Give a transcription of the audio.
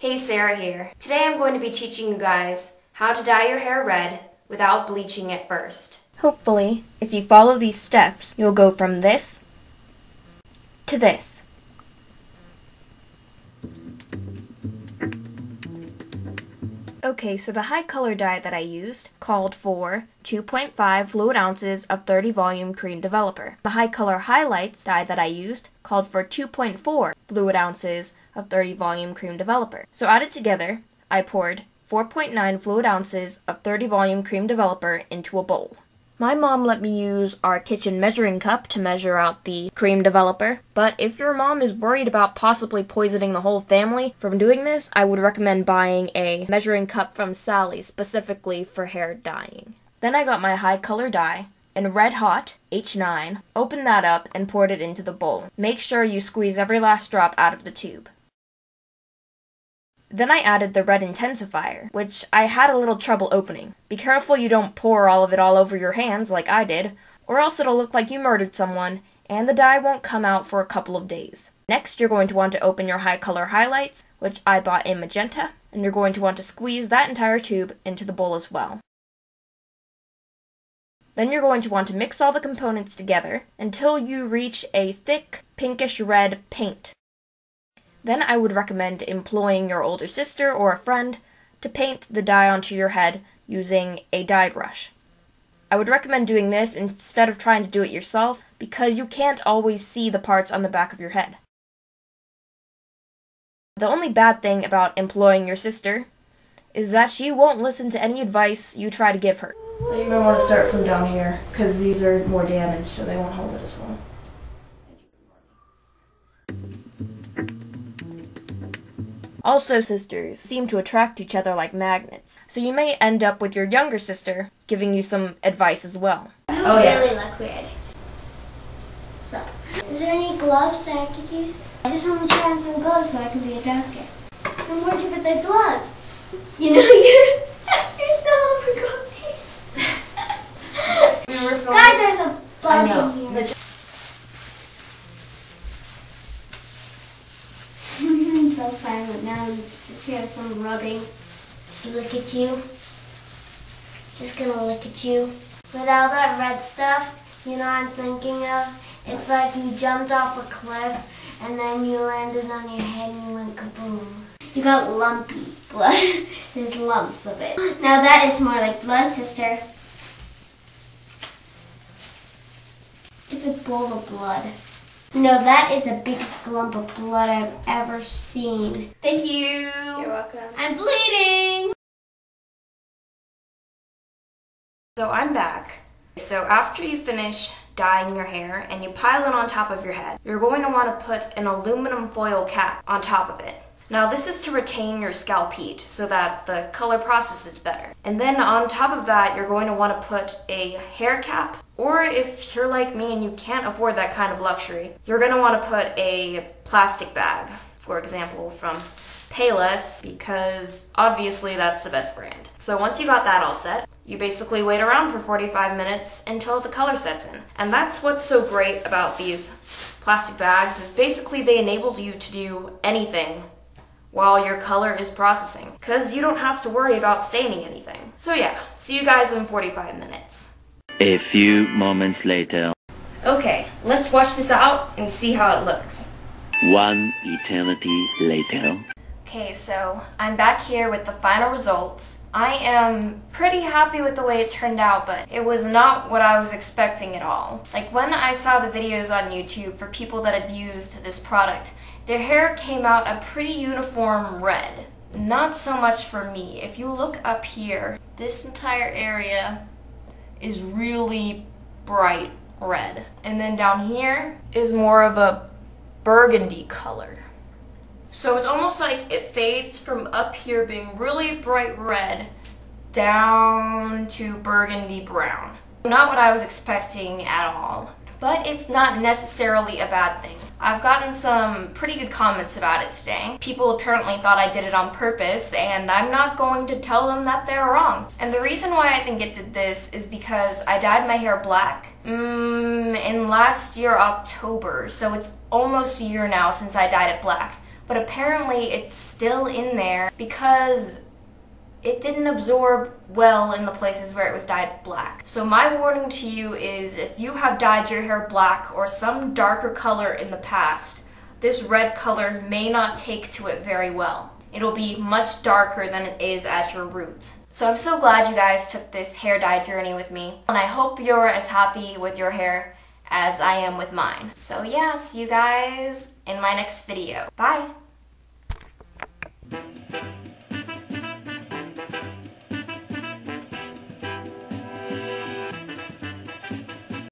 Hey, Sarah here. Today I'm going to be teaching you guys how to dye your hair red without bleaching it first. Hopefully, if you follow these steps, you'll go from this to this. Okay, so the HiColor dye that I used called for 2.5 fluid ounces of 30 volume cream developer. The HiColor HiLights dye that I used called for 2.4 fluid ounces of 30 volume cream developer. So added together, I poured 4.9 fluid ounces of 30 volume cream developer into a bowl. My mom let me use our kitchen measuring cup to measure out the cream developer, but if your mom is worried about possibly poisoning the whole family from doing this, I would recommend buying a measuring cup from Sally specifically for hair dyeing. Then I got my HiColor dye in Red Hot H9, opened that up and poured it into the bowl. Make sure you squeeze every last drop out of the tube. Then I added the red intensifier, which I had a little trouble opening. Be careful you don't pour all of it all over your hands like I did, or else it'll look like you murdered someone, and the dye won't come out for a couple of days. Next, you're going to want to open your HiColor HiLights, which I bought in Magenta, and you're going to want to squeeze that entire tube into the bowl as well. Then you're going to want to mix all the components together until you reach a thick pinkish red paint. Then I would recommend employing your older sister or a friend to paint the dye onto your head using a dye brush. I would recommend doing this instead of trying to do it yourself because you can't always see the parts on the back of your head. The only bad thing about employing your sister is that she won't listen to any advice you try to give her. You may want to start from down here because these are more damaged so they won't hold it as well. Also, sisters seem to attract each other like magnets, so you may end up with your younger sister giving you some advice as well. You really look weird. So, is there any gloves that I could use? I just want to try on some gloves so I can be a doctor. And where'd you put the gloves? You know, you're so overcoming. Guys, there's a bug in here. So silent now, just hear some rubbing. Just look at you. Just gonna look at you. With all that red stuff, you know what I'm thinking of? It's like you jumped off a cliff and then you landed on your head and you went kaboom. You got lumpy blood. There's lumps of it. Now that is more like blood, sister. It's a bowl of blood. No, that is the biggest lump of blood I've ever seen. Thank you. You're welcome. I'm bleeding. So I'm back. So after you finish dyeing your hair and you pile it on top of your head, you're going to want to put an aluminum foil cap on top of it. Now this is to retain your scalp heat so that the color process is better. And then on top of that, you're going to want to put a hair cap, or if you're like me and you can't afford that kind of luxury, you're going to want to put a plastic bag, for example, from Payless, because obviously that's the best brand. So once you got that all set, you basically wait around for 45 minutes until the color sets in. And that's what's so great about these plastic bags, is basically they enable you to do anything while your color is processing, because you don't have to worry about staining anything. So yeah, see you guys in 45 minutes. A few moments later. Okay, let's wash this out and see how it looks. One eternity later. Okay, so I'm back here with the final results. I am pretty happy with the way it turned out, but it was not what I was expecting at all. Like when I saw the videos on YouTube for people that had used this product, their hair came out a pretty uniform red. Not so much for me. If you look up here, this entire area is really bright red. And then down here is more of a burgundy color. So it's almost like it fades from up here being really bright red down to burgundy brown. Not what I was expecting at all. But it's not necessarily a bad thing. I've gotten some pretty good comments about it today. People apparently thought I did it on purpose, and I'm not going to tell them that they're wrong. And the reason why I think it did this is because I dyed my hair black in last year October, so it's almost a year now since I dyed it black. but apparently it's still in there because it didn't absorb well in the places where it was dyed black. So my warning to you is if you have dyed your hair black or some darker color in the past, this red color may not take to it very well. It'll be much darker than it is at your root. So I'm so glad you guys took this hair dye journey with me, and I hope you're as happy with your hair as I am with mine. So yeah, see you guys in my next video. Bye!